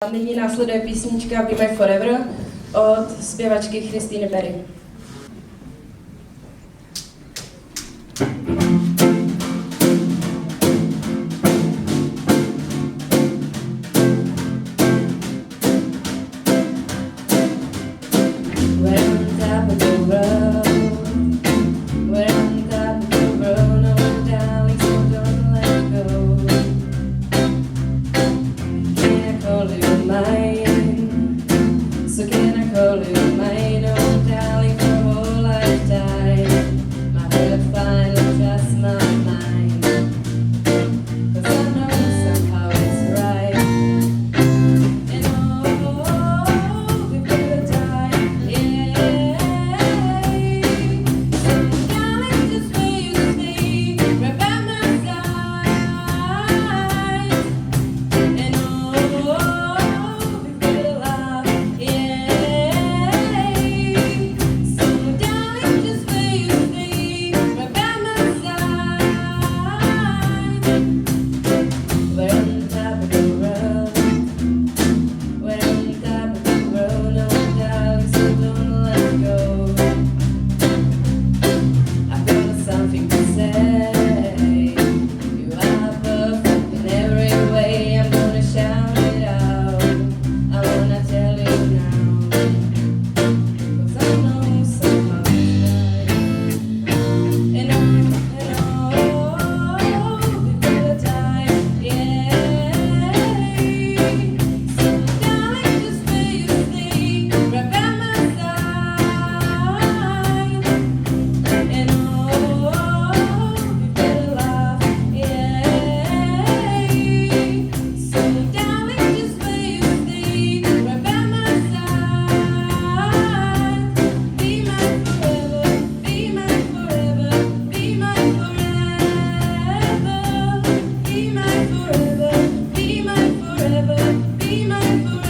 Nyní následuje písnička Be My Forever od zpěvačky Christine Perry. So can I call you mine, oh darling, for a whole lifetime? My heart finally trusts my mind, 'cause I know somehow it's right. And oh, we've got a time, yeah. So darling, just where you stay, right by my side. And oh, we've got a love, yeah. Be my forever, be my forever, be my forever.